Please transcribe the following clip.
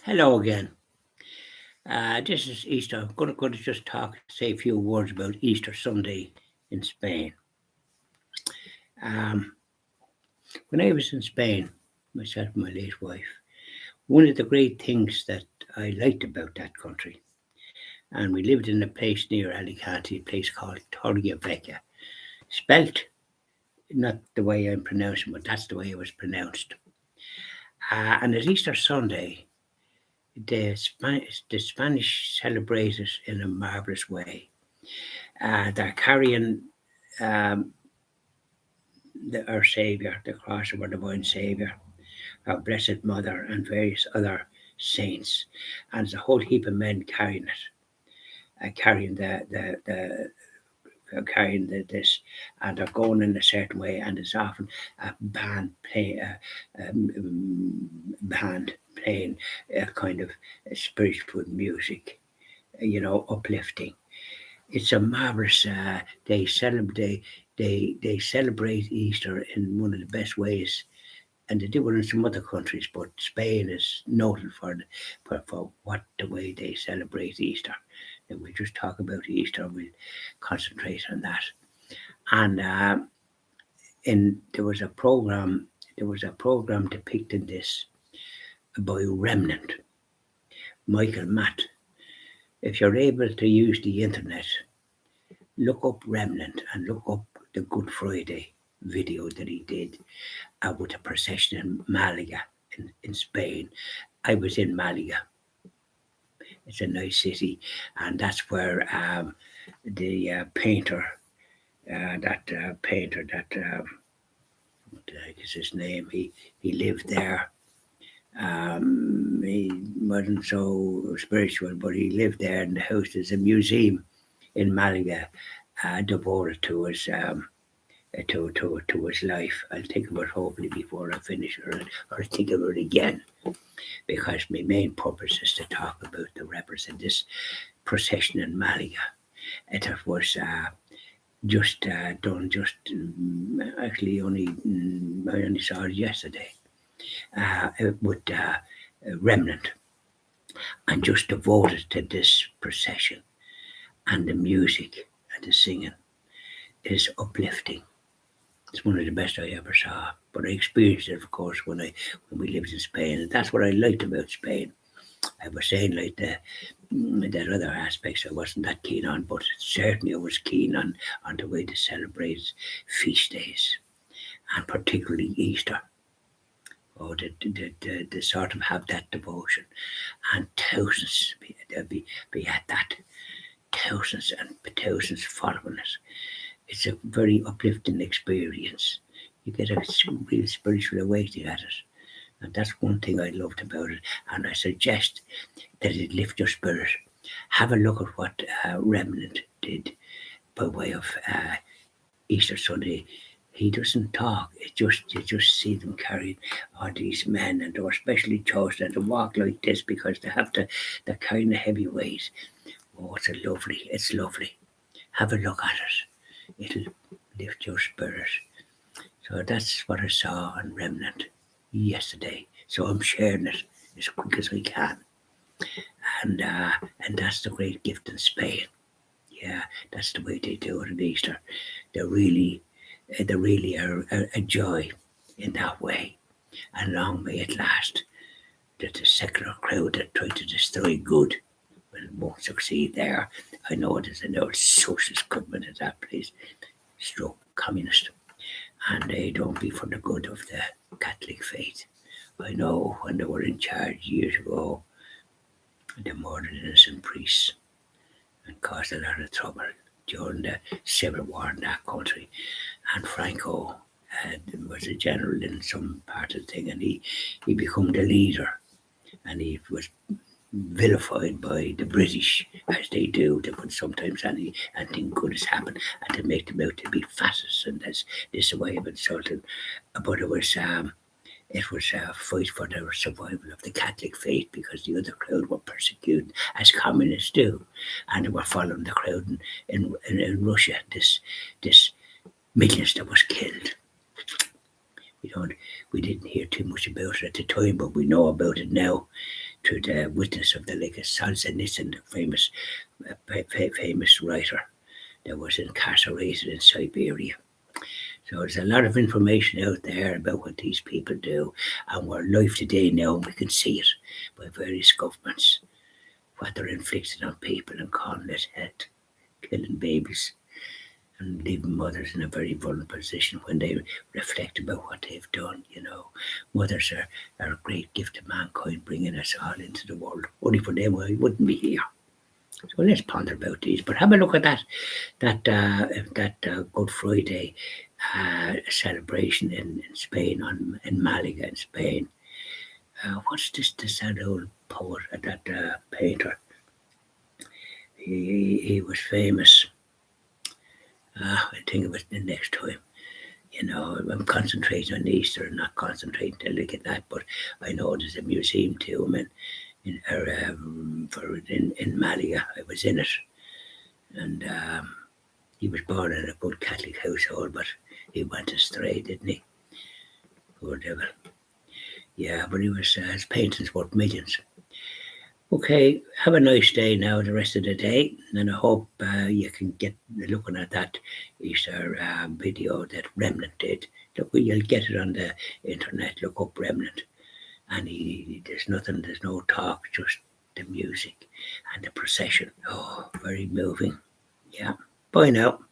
Hello again. This is Easter. I'm going to just say a few words about Easter Sunday in Spain. Um, when I was in Spain, myself and my late wife, one of the great things that I liked about that country, and we lived in a place near Alicante, a place called Torrevieja, spelt not the way I'm pronouncing, but that's the way it was pronounced. And at Easter Sunday, the Spanish celebrate it in a marvelous way. They're carrying um, our Saviour, the cross of our divine Saviour, our Blessed Mother, and various other saints. And there's a whole heap of men carrying it, carrying this, and they're going in a certain way. And there's often a band playing a kind of spiritual music, uplifting. It's a marvelous. They celebrate Easter in one of the best ways, and they do it in some other countries. But Spain is noted for what the way they celebrate Easter. And we just talk about Easter. We'll concentrate on that. And in there was a program. There was a program depicting this by Remnant, Michael Matt. If you're able to use the internet, look up Remnant and look up the Good Friday video that he did with a procession in Malaga in Spain. I was in Malaga. It's a nice city, and that's where the painter, what the heck is his name? He lived there. He wasn't so spiritual, but he lived there in the house. There's a museum in Malaga devoted to to his life. I'll think about it hopefully before I finish, or think about it again, because my main purpose is to talk about the represent this procession in Malaga. It was just done just actually only I only saw it yesterday with Remnant, and just devoted to this procession, and the music and the singing is uplifting. It's one of the best I ever saw. But I experienced it, of course, when we lived in Spain, and that's what I liked about Spain. I was saying like that other aspects I wasn't that keen on, but certainly I was keen on the way they celebrate feast days, and particularly Easter. Oh, the sort of have that devotion, and thousands be at that, thousands and thousands following it. It's a very uplifting experience. You get a real spiritual awakening at it. And that's one thing I loved about it. And I suggest that it lift your spirit. Have a look at what Remnant did by way of Easter Sunday. He doesn't talk. It just you just see them carrying all these men, and they're specially chosen to walk like this because they're carrying a heavy weight. Oh, it's lovely. Have a look at it. It'll lift your spirit. So that's what I saw on Remnant yesterday. So I'm sharing it as quick as we can, and that's the great gift in Spain. Yeah, that's the way they do it at Easter. They really, they really are a joy in that way, and long may it last. That the secular crowd that try to destroy good will won't succeed there. I know there's an old socialist government at that place, stroke communist, and they don't be for the good of the Catholic faith. I know when they were in charge years ago, they murdered innocent priests and caused a lot of trouble during the civil war in that country. And Franco was a general in some part of the thing, and he became the leader, and he was vilified by the British as they do. They put sometimes anything good has happened, and they make them out to be fascists, and this a way of insulting. But it was a fight for the survival of the Catholic faith, because the other crowd were persecuted as communists do, and they were following the crowd in Russia. This millions that was killed. We don't We didn't hear too much about it at the time, but we know about it now through the witness of the like Solzhenitsyn, the famous writer that was incarcerated in Siberia. So there's a lot of information out there about what these people do, and we're live today now, and we can see it by various governments, what they're inflicting on people and calling it health, killing babies, and leaving mothers in a very vulnerable position when they reflect about what they've done. Mothers are a great gift to mankind, bringing us all into the world. Only for them, I wouldn't be here. So let's ponder about these. But have a look at that Good Friday celebration in Spain, in Malaga, in Spain. What's this old poet, that painter? He was famous. I think it was the next time. I'm concentrating on Easter and not concentrating to look at that. But I know there's a museum to him in Malaga. I was in it, and he was born in a good Catholic household, but he went astray, didn't he? Poor devil. Yeah, but his paintings worth millions. Okay, have a nice day now, the rest of the day, and I hope you can get looking at that Easter video that Remnant did. Look, you'll get it on the internet. Look up Remnant, and there's no talk, just the music and the procession. Oh, very moving. Yeah. Bye now.